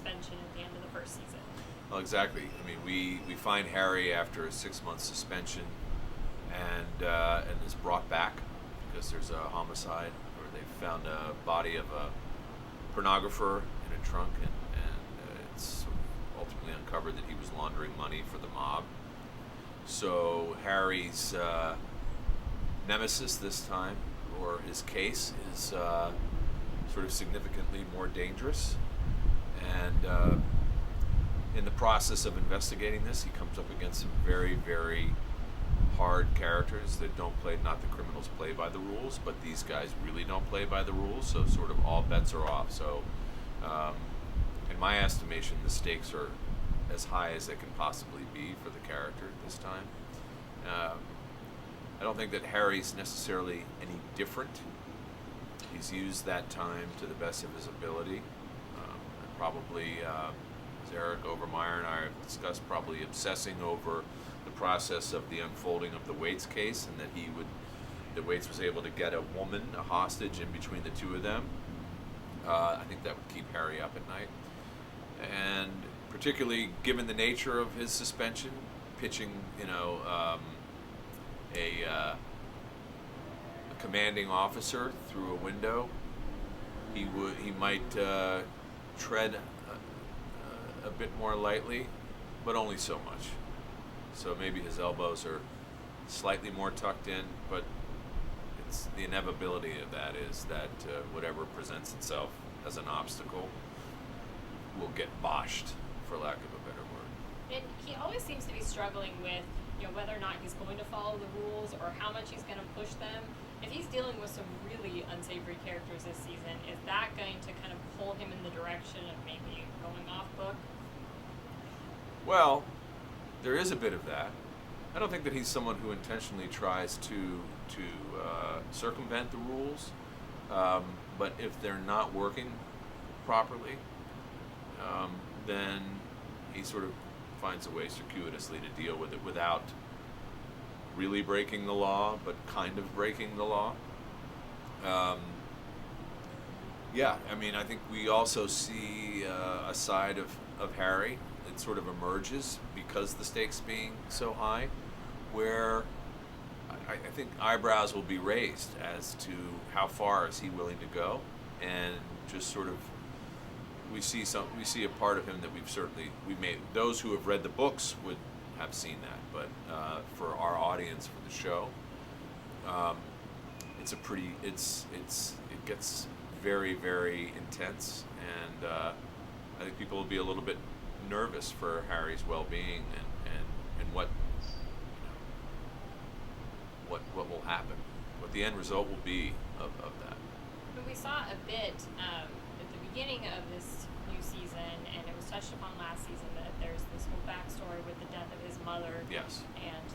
suspension at the end of the first season. Well, exactly. I mean, we find Harry after a 6-month suspension, and is brought back because there's a homicide, or they found a body of a pornographer in a trunk, and it's sort of ultimately uncovered that he was laundering money for the mob. So Harry's nemesis this time, or his case, is sort of significantly more dangerous. And in the process of investigating this, he comes up against some very, very hard characters that not the criminals play by the rules, but these guys really don't play by the rules, so sort of all bets are off. So in my estimation, the stakes are as high as they can possibly be for the character this time. I don't think that Harry's necessarily any different. He's used that time to the best of his ability. Probably, as Eric Overmeyer and I have discussed, probably obsessing over the process of the unfolding of the Waits case, and that Waits was able to get a woman, a hostage, in between the two of them. I think that would keep Harry up at night. And particularly given the nature of his suspension, pitching, a commanding officer through a window, he might tread a bit more lightly, but only so much. So maybe his elbows are slightly more tucked in, but it's the inevitability of that is that whatever presents itself as an obstacle will get boshed, for lack of a better word. And he always seems to be struggling with, whether or not he's going to follow the rules or how much he's going to push them. If he's dealing with some really unsavory characters this season, is that going to kind of pull him in the direction of maybe going off book? Well, there is a bit of that. I don't think that he's someone who intentionally tries to circumvent the rules, but if they're not working properly, then he sort of finds a way circuitously to deal with it without really breaking the law, but kind of breaking the law. I think we also see a side of Harry that sort of emerges because the stakes being so high, where I think eyebrows will be raised as to how far is he willing to go, and just sort of we see a part of him that those who have read the books would have seen that, but for our audience for the show, it gets very, very intense, and I think people will be a little bit nervous for Harry's well-being and what will happen, what the end result will be of that. And we saw a bit at the beginning of this new season, and it was touched upon last season, that there's this whole backstory with the death of his mother. Yes. And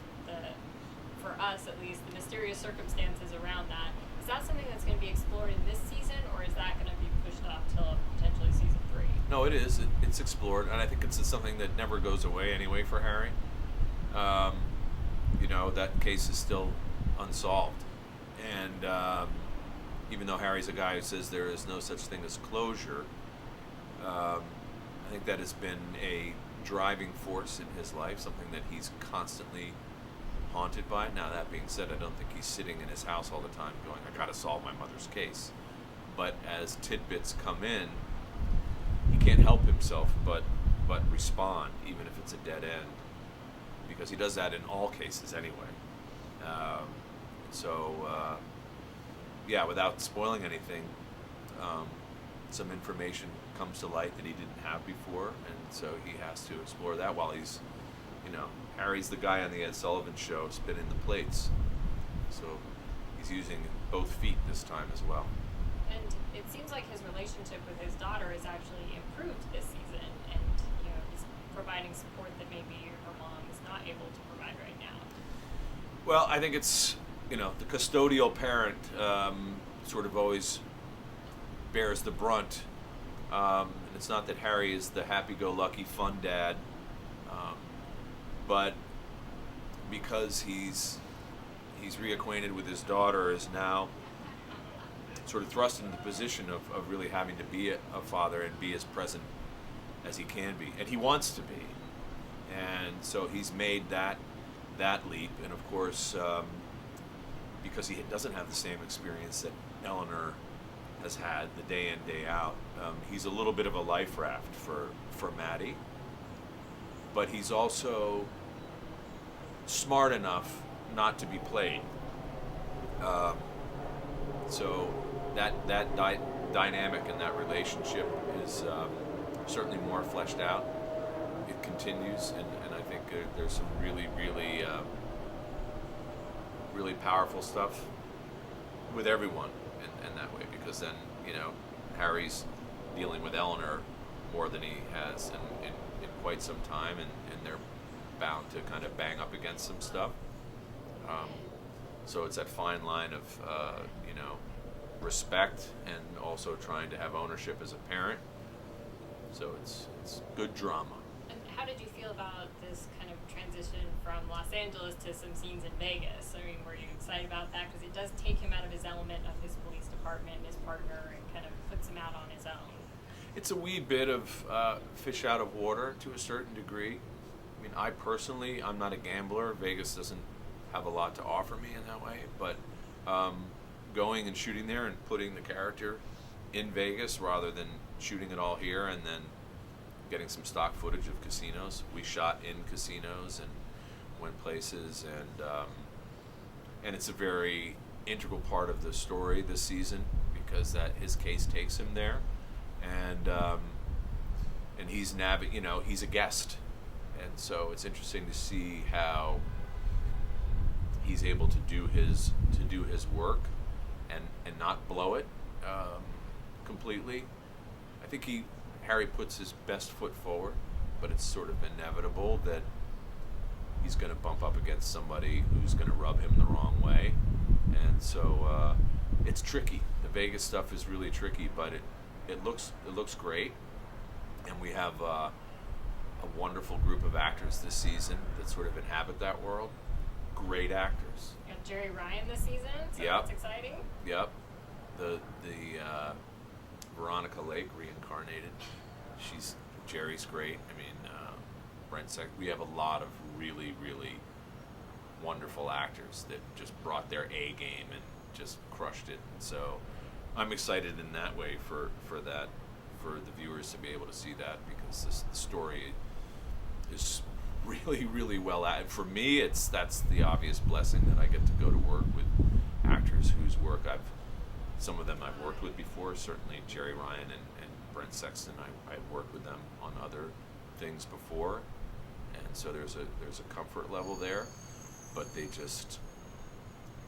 for us at least, the mysterious circumstances around that. Is that something that's going to be explored in this season, or is that going to be pushed off till potentially season 3? No, it is. It's explored, and I think it's something that never goes away anyway for Harry. That case is still unsolved, and even though Harry's a guy who says there is no such thing as closure, I think that has been a driving force in his life, something that he's constantly haunted by. Now, that being said, I don't think he's sitting in his house all the time going, I gotta solve my mother's case. But as tidbits come in, he can't help himself but respond, even if it's a dead end, because he does that in all cases anyway. Without spoiling anything, some information comes to light that he didn't have before, and so he has to explore that while he's, Harry's the guy on the Ed Sullivan Show spinning the plates, so he's using both feet this time as well. And it seems like his relationship with his daughter has actually improved this season, and he's providing support that maybe her mom is not able to provide right now. Well, I think it's the custodial parent sort of always bears the brunt, and it's not that Harry is the happy-go-lucky fun dad, but because he's reacquainted with his daughter, is now sort of thrust into the position of really having to be a father and be as present as he can be, and he wants to be. And so he's made that leap, and of course, because he doesn't have the same experience that Eleanor has had the day in, day out, he's a little bit of a life raft for Maddie, but he's also smart enough not to be played. So that dynamic and that relationship is certainly more fleshed out. It continues, and I think there's some really, really, really powerful stuff with everyone in that way, because then, Harry's dealing with Eleanor more than he has in quite some time, and they're bound to kind of bang up against some stuff. So it's that fine line of, respect and also trying to have ownership as a parent. So it's good drama. And how did you feel about this kind of transition from Los Angeles to some scenes in Vegas? I mean, were you excited about that? Because it does take him out of his element of his police department and his partner, and kind of puts him out on his own. It's a wee bit of fish out of water to a certain degree. I mean, I'm not a gambler. Vegas doesn't have a lot to offer me in that way, but going and shooting there and putting the character in Vegas rather than shooting it all here and then getting some stock footage of casinos. We shot in casinos and went places, and it's a very integral part of the story this season, because that his case takes him there, and he's he's a guest, and so it's interesting to see how he's able to do his work and not blow it completely. I think Harry puts his best foot forward, but it's sort of inevitable that he's going to bump up against somebody who's going to rub him the wrong way, and so it's tricky. The Vegas stuff is really tricky, but it looks great, and we have a wonderful group of actors this season that sort of inhabit that world. Great actors. You got Jerry Ryan this season, so that's exciting. Yep. The Veronica Lake reincarnated. Jerry's great. I mean, Brent Seck. We have a lot of really, really wonderful actors that just brought their A game and just crushed it. And so I'm excited in that way for the viewers to be able to see that, because the story is really, really well at. For me, that's the obvious blessing that I get to go to work with actors whose work some of them I've worked with before. Certainly Jerry Ryan and Brent Sexton, I've worked with them on other things before, and so there's a comfort level there. But they like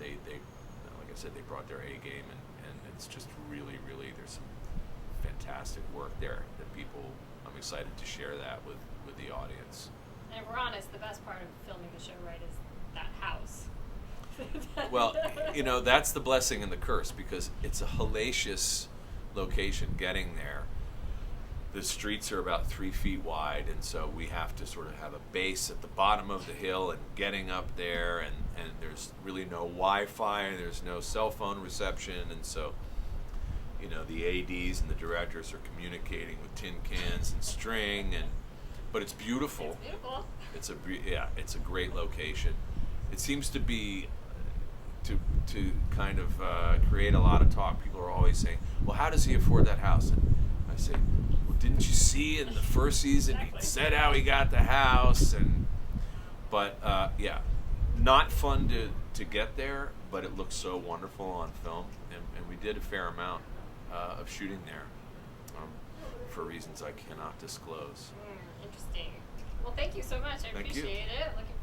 I said, they brought their A game, and it's just really, really, there's some fantastic work there that I'm excited to share that with the audience. And if we're honest, the best part of filming the show, right, is that house. Well, that's the blessing and the curse, because it's a hellacious location getting there. The streets are about 3 feet wide, and so we have to sort of have a base at the bottom of the hill and getting up there, and there's really no Wi-Fi, there's no cell phone reception, and so the ADs and the directors are communicating with tin cans and string, but it's beautiful. It's beautiful. It's a great location. It seems to be to kind of create a lot of talk. People are always saying, "Well, how does he afford that house?" And I say, "Well, didn't you see in the first season Exactly. he said how he got the house?" But not fun to get there, but it looks so wonderful on film, and we did a fair amount of shooting there for reasons I cannot disclose. Interesting. Well, thank you so much. I Thank you. appreciate it. Looking